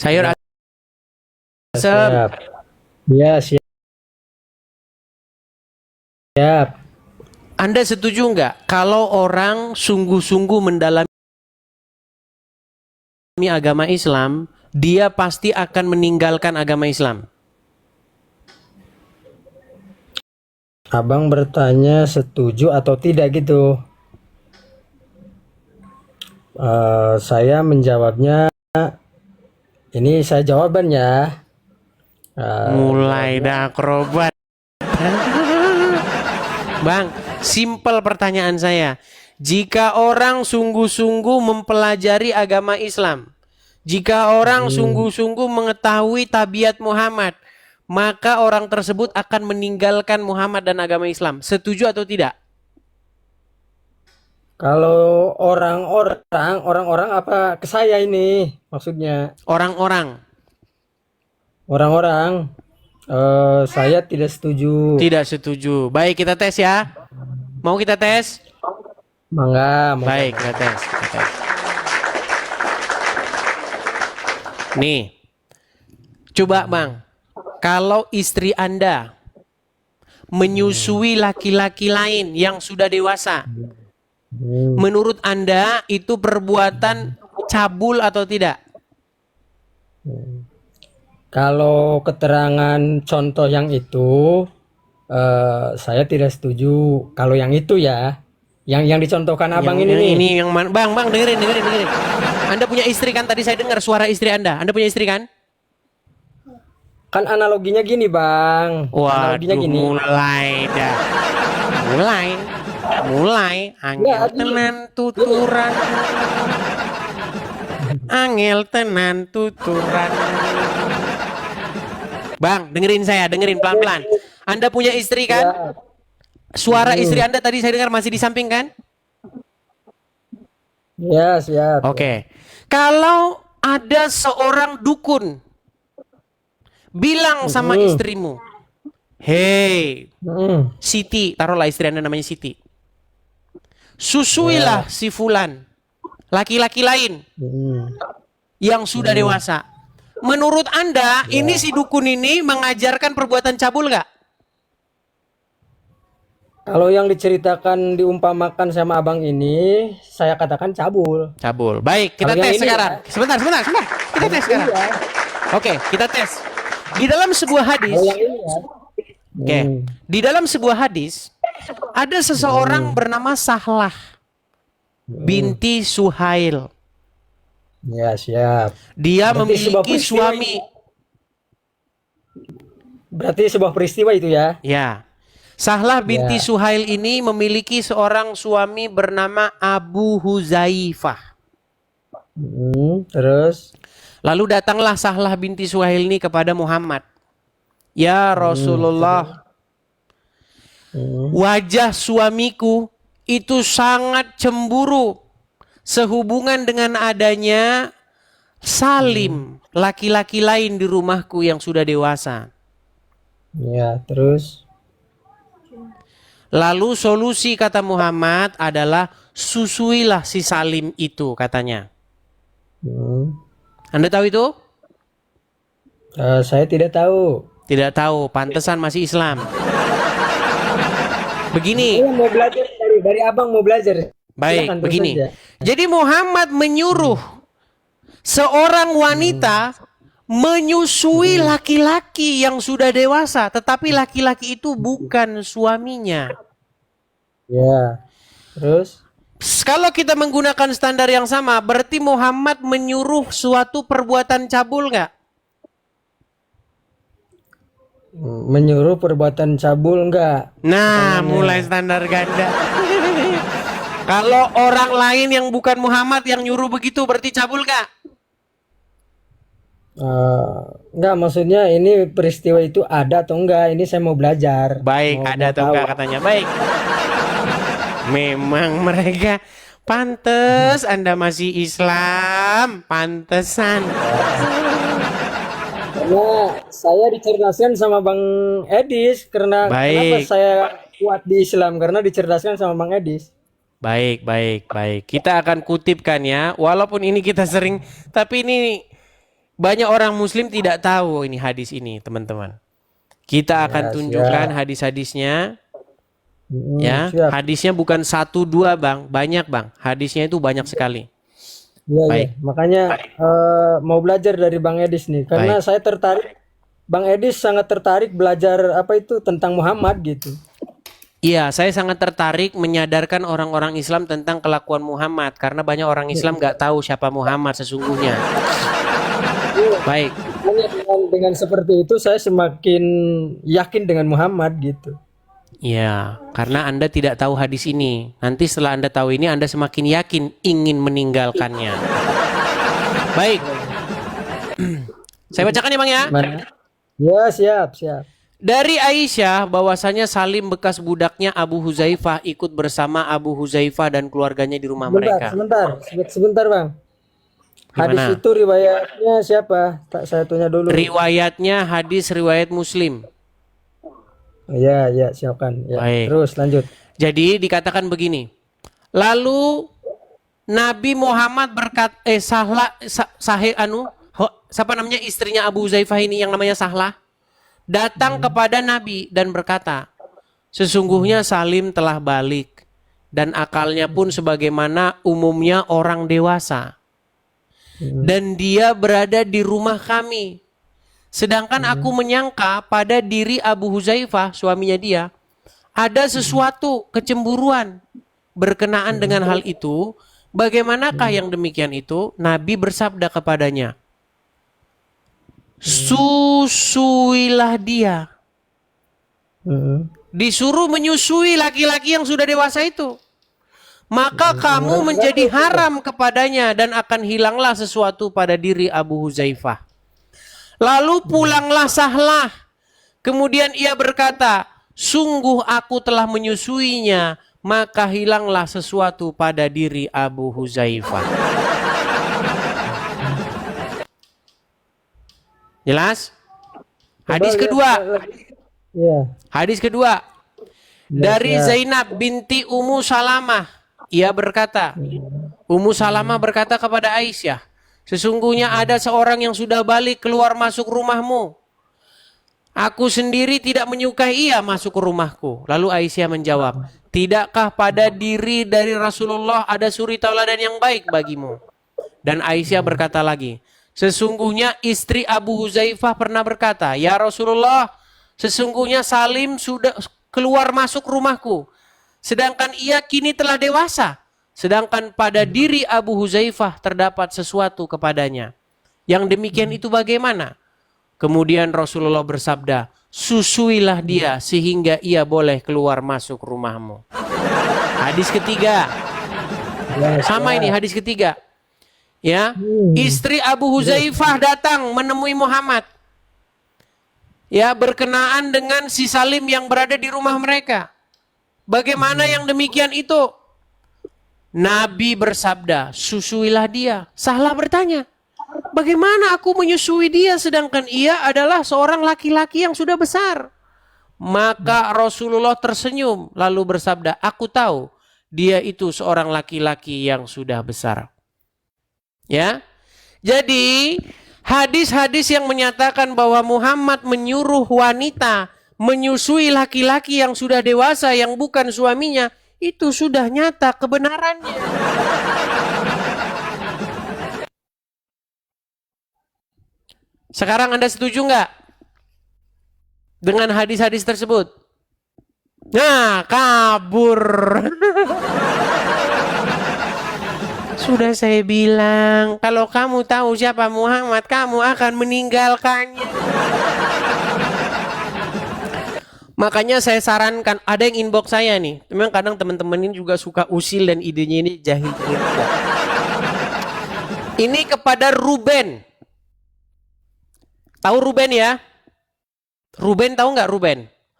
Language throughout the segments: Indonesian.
Sayur Ya, asem. siap. Ya, siap. Anda setuju nggak kalau orang sungguh-sungguh mendalami agama Islam, dia pasti akan meninggalkan agama Islam? Abang bertanya setuju atau tidak gitu. Saya menjawabnya, ini saya jawabannya. Mulai Jawabnya, dah akrobat. Bang, simpel pertanyaan saya. Jika orang sungguh-sungguh mempelajari agama Islam, jika orang hmm, sungguh-sungguh mengetahui tabiat Muhammad, maka orang tersebut akan meninggalkan Muhammad dan agama Islam. Setuju atau tidak? kalau orang-orang apa ke saya ini maksudnya Orang-orang orang-orang, saya tidak setuju. tidak setuju. Baik, kita tes ya. Mau kita tes? Mangga, mangga, Baik, kita mangga. tes. Kita tes. Nih, coba Bang. Kalau istri Anda Hmm, menyusui laki-laki lain yang sudah dewasa, hmm. menurut Anda itu perbuatan cabul atau tidak? Kalau keterangan contoh yang itu, saya tidak setuju. Kalau yang itu ya, yang dicontohkan abang ini Yang nih, ini yang mana? Bang, Bang, dengerin. Anda punya istri kan? Tadi saya dengar suara istri Anda. Anda punya istri kan? kan analoginya gini bang, analoginya Waduh, gini. mulai dah. Mulai. Mulai. Angel Ya gini, tenan gini. tuturan. Angel tenan tuturan. Bang, dengerin pelan-pelan. Anda punya istri kan? Ya, Suara istri Anda tadi saya dengar masih di samping kan? ya siap, siap. Oke. Kalau ada seorang dukun bilang sama Mm-mm, istrimu, "Hei, mm-mm. Siti, taruhlah istri Anda namanya Siti. Susuilah Ya, si fulan, laki-laki lain mm-mm, yang sudah mm-mm. dewasa." Menurut Anda, ini Ya. si dukun ini mengajarkan perbuatan cabul nggak? Kalau yang diceritakan diumpamakan sama abang ini, saya katakan cabul. Cabul. Baik, Kalau kita yang tes ini ya, sekarang. Sebentar. Kita tes ini sekarang. ya, Oke, kita tes. Di dalam sebuah kalau yang hadis, ini ya. oke, Hmm, di dalam sebuah hadis ada seseorang hmm, bernama Sahlah hmm. binti Suhail. Ya siap. Dia Berarti sebuah memiliki peristiwa itu. suami. Berarti sebuah peristiwa itu ya. Ya, Sahlah binti Ya. Suhail ini memiliki seorang suami bernama Abu Huzaifah. Terus. Lalu datanglah Sahlah binti Suhail ini kepada Muhammad. Ya Terus. Rasulullah, Hmm, wajah suamiku itu sangat cemburu sehubungan dengan adanya hmm. Salim, laki-laki lain di rumahku yang sudah dewasa. Ya, terus. Lalu solusi kata Muhammad adalah susuilah si Salim itu katanya. Hmm. Anda tahu itu? Saya tidak tahu. Tidak tahu, pantesan masih Islam. Begini, Saya mau belajar dari abang mau belajar. baik, Silakan terus begini. saja. Jadi Muhammad menyuruh seorang Hmm, wanita menyusui hmm. laki-laki yang sudah dewasa, tetapi laki-laki itu bukan suaminya. Ya, terus. Kalau kita menggunakan standar yang sama, berarti Muhammad menyuruh suatu perbuatan cabul nggak? Menyuruh perbuatan cabul enggak? Nah, mulai Pertanyaannya. standar ganda. Kalau orang lain yang bukan Muhammad yang nyuruh begitu, berarti cabul nggak? Eh, enggak, maksudnya ini peristiwa itu ada atau enggak? Ini saya mau belajar, Baik, mau ada mau atau tahu. enggak katanya. Baik. Memang mereka pantes Anda masih Islam, pantesan. Karena saya dicerdaskan sama Bang Edis, karena kenapa Baik, saya kuat di Islam? Karena dicerdaskan sama Bang Edis. baik. Kita akan kutipkan ya. Walaupun ini kita sering, tapi ini Banyak orang muslim tidak tahu ini hadis ini, teman-teman. Kita akan Ya, tunjukkan siap. hadis-hadisnya. Mm, Ya, siap. hadisnya bukan satu dua bang, banyak bang. Hadisnya itu banyak sekali. Iya, iya. Baik, Makanya mau belajar dari Bang Edis nih, karena baik. saya tertarik. Bang Edis sangat tertarik belajar apa itu tentang Muhammad gitu. Iya, saya sangat tertarik menyadarkan orang-orang Islam tentang kelakuan Muhammad karena banyak orang Islam nggak tahu siapa Muhammad sesungguhnya. Baik, Makanya dengan seperti itu saya semakin yakin dengan Muhammad gitu. iya, karena Anda tidak tahu hadis ini. Nanti setelah Anda tahu ini, Anda semakin yakin ingin meninggalkannya. Baik, saya bacakan ya bang ya. Mana? Ya, siap, siap. Dari Aisyah bahwasanya Salim bekas budaknya Abu Huzaifah ikut bersama Abu Huzaifah dan keluarganya di rumah mereka. Sebentar, Bang. Hadis Gimana? itu riwayatnya siapa? Tak saya tanya dulu. Riwayatnya hadis riwayat Muslim. Ya, ya, siapkan. Ya. Baik. Terus lanjut. Jadi dikatakan begini. Lalu Nabi Muhammad siapa namanya istrinya Abu Huzaifah ini yang namanya Sahlah datang kepada Nabi dan berkata, sesungguhnya Salim telah balik dan akalnya pun sebagaimana umumnya orang dewasa. Dan dia berada di rumah kami. Sedangkan aku menyangka pada diri Abu Huzaifah, suaminya dia, ada sesuatu kecemburuan berkenaan dengan hal itu. Bagaimanakah yang demikian itu? Nabi bersabda kepadanya, susuilah dia. Disuruh menyusui laki-laki yang sudah dewasa itu. Maka kamu menjadi haram kepadanya dan akan hilanglah sesuatu pada diri Abu Huzaifah. Lalu pulanglah Sahlah. Kemudian ia berkata, sungguh aku telah menyusuinya, maka hilanglah sesuatu pada diri Abu Huzaifah. Jelas? Hadis kedua. Ya. Hadis kedua. Dari Zainab binti Ummu Salamah. Ia berkata, Ummu Salamah berkata kepada Aisyah, sesungguhnya ada seorang yang sudah balik keluar masuk rumahmu. Aku sendiri tidak menyukai ia masuk ke rumahku. Lalu Aisyah menjawab, tidakkah pada diri dari Rasulullah ada suri tauladan yang baik bagimu? Dan Aisyah berkata lagi, sesungguhnya istri Abu Huzaifah pernah berkata, ya Rasulullah, sesungguhnya Salim sudah keluar masuk rumahku. Sedangkan ia kini telah dewasa. Sedangkan pada diri Abu Huzaifah terdapat sesuatu kepadanya. Yang demikian itu bagaimana? Kemudian Rasulullah bersabda, susuilah dia sehingga ia boleh keluar masuk rumahmu. Hadis ketiga. Sama ini hadis ketiga. Ya, istri Abu Huzaifah datang menemui Muhammad. Ya, berkenaan dengan si Salim yang berada di rumah mereka. Bagaimana yang demikian itu? Nabi bersabda, susuilah dia. Sahlah bertanya, bagaimana aku menyusui dia sedangkan ia adalah seorang laki-laki yang sudah besar? Maka Rasulullah tersenyum lalu bersabda, aku tahu dia itu seorang laki-laki yang sudah besar. Ya, jadi hadis-hadis yang menyatakan bahwa Muhammad menyuruh wanita menyusui laki-laki yang sudah dewasa yang bukan suaminya, itu sudah nyata kebenarannya. Sekarang Anda setuju nggak dengan hadis-hadis tersebut? Nah, kabur. Sudah saya bilang, kalau kamu tahu siapa Muhammad, kamu akan meninggalkannya. Makanya saya sarankan, ada yang inbox saya nih. Memang kadang teman-teman ini juga suka usil dan idenya ini jahil-jahil juga. Ini kepada Ruben. Tahu Ruben ya? Ruben tahu nggak Ruben?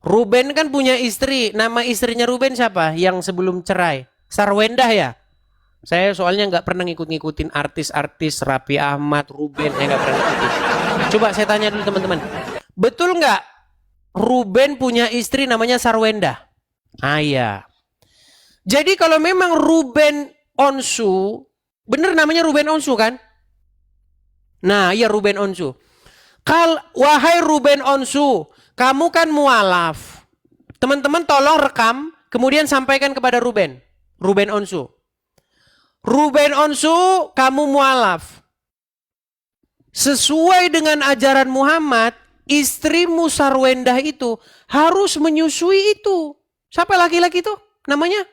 Ruben kan punya istri. Nama istrinya Ruben siapa? Yang sebelum cerai. Sarwendah ya? Saya soalnya nggak pernah ngikut-ngikutin artis-artis Raffi Ahmad, Ruben. Saya nggak pernah ngikutin. Coba saya tanya dulu teman-teman. Betul nggak? Ruben punya istri namanya Sarwendah. Ah iya. Jadi kalau memang Ruben Onsu, bener namanya Ruben Onsu kan? Nah, iya Ruben Onsu. Wahai Ruben Onsu, kamu kan mualaf. Teman-teman tolong rekam, kemudian sampaikan kepada Ruben Onsu. Ruben Onsu, kamu mualaf. Sesuai dengan ajaran Muhammad, istrimu Sarwendah itu harus menyusui itu. Siapa laki-laki itu namanya?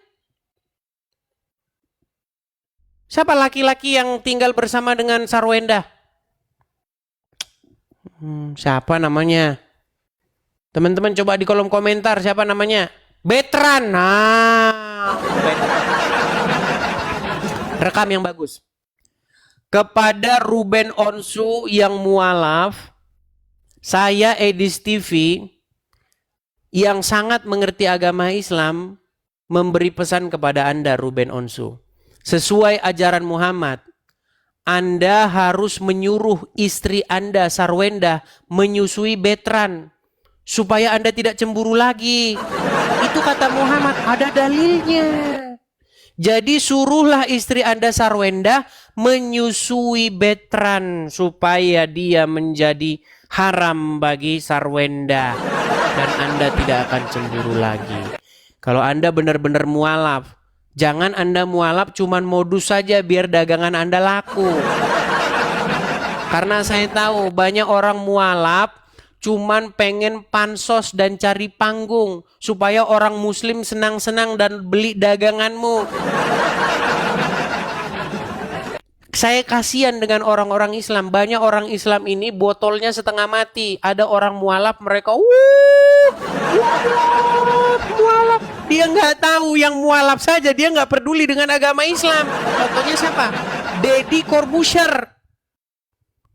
Siapa laki-laki yang tinggal bersama dengan Sarwendah? Siapa namanya? Teman-teman coba di kolom komentar siapa namanya? Betran. Nah, Betran. Rekam yang bagus. Kepada Ruben Onsu yang mualaf, saya Edis TV yang sangat mengerti agama Islam memberi pesan kepada Anda Ruben Onsu. Sesuai ajaran Muhammad, Anda harus menyuruh istri Anda Sarwendah menyusui Betran supaya Anda tidak cemburu lagi. Itu kata Muhammad, ada dalilnya. Jadi suruhlah istri Anda Sarwendah menyusui Betran supaya dia menjadi haram bagi Sarwendah dan Anda tidak akan cemburu lagi. Kalau Anda benar-benar mualaf, jangan Anda mualaf cuman modus saja biar dagangan Anda laku. Karena saya tahu banyak orang mualaf cuman pengen pansos dan cari panggung supaya orang muslim senang-senang dan beli daganganmu. Saya kasihan dengan orang-orang Islam. Banyak orang Islam ini botolnya setengah mati. Ada orang mualaf, mereka mualaf. Dia nggak tahu yang mualaf saja. Dia nggak peduli dengan agama Islam. Contohnya siapa? Deddy Corbuzier.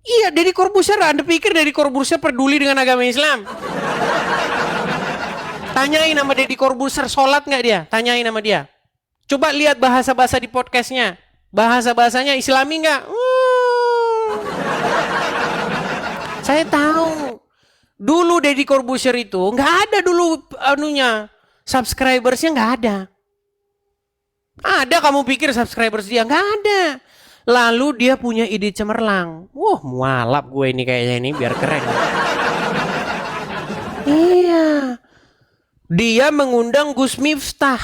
Iya, Deddy Corbuzier. Anda pikir Deddy Corbuzier peduli dengan agama Islam? Tanyain sama Deddy Corbuzier, sholat nggak dia? Tanyain sama dia. Coba lihat bahasa-bahasa di podcastnya. Bahasa-bahasanya Islami nggak? Saya tahu. Dulu Deddy Corbuzier itu nggak ada dulu subscribersnya nggak ada. Ada kamu pikir subscribers dia? Nggak ada. Lalu dia punya ide cemerlang. Wah, mualaf gue ini kayaknya ini biar keren. Iya. Dia mengundang Gus Miftah.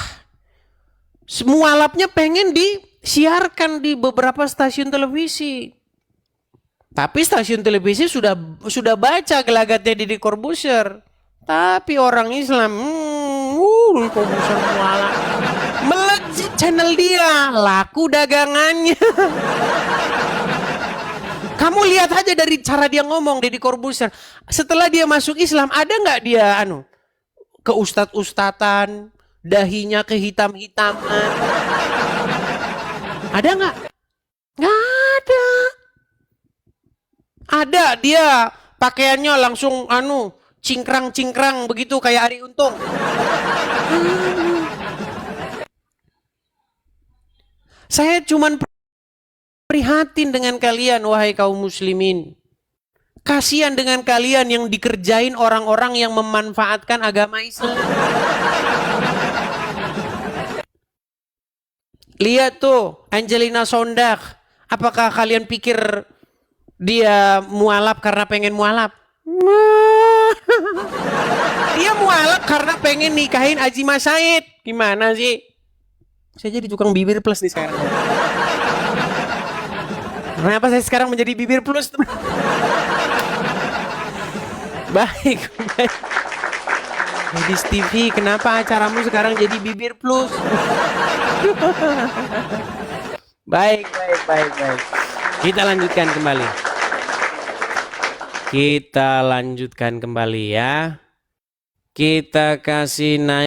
Mualafnya pengen disiarkan di beberapa stasiun televisi. Tapi stasiun televisi sudah baca gelagatnya Deddy Corbuzier. Tapi orang Islam, Corbuzier mualaf. Melejit channel dia, laku dagangannya. Kamu lihat aja dari cara dia ngomong Deddy Corbuzier. Setelah dia masuk Islam, ada nggak dia ke ustad-ustatan, dahinya kehitam-hitaman? Ada nggak? Nggak ada. Ada, dia pakaiannya langsung cingkrang-cingkrang begitu kayak Arie Untung. Saya cuman prihatin dengan kalian, wahai kaum muslimin. Kasihan dengan kalian yang dikerjain orang-orang yang memanfaatkan agama Islam. Lihat tuh, Angelina Sondag. Apakah kalian pikir dia mualaf karena pengen mualaf? Dia mualaf karena pengen nikahin Azimah Said. Gimana sih? Saya jadi tukang bibir plus nih sekarang. Kenapa saya sekarang menjadi bibir plus? Baik. Edis TV, kenapa acaramu sekarang jadi bibir plus? Baik. Kita lanjutkan kembali ya. Kita kasih naik.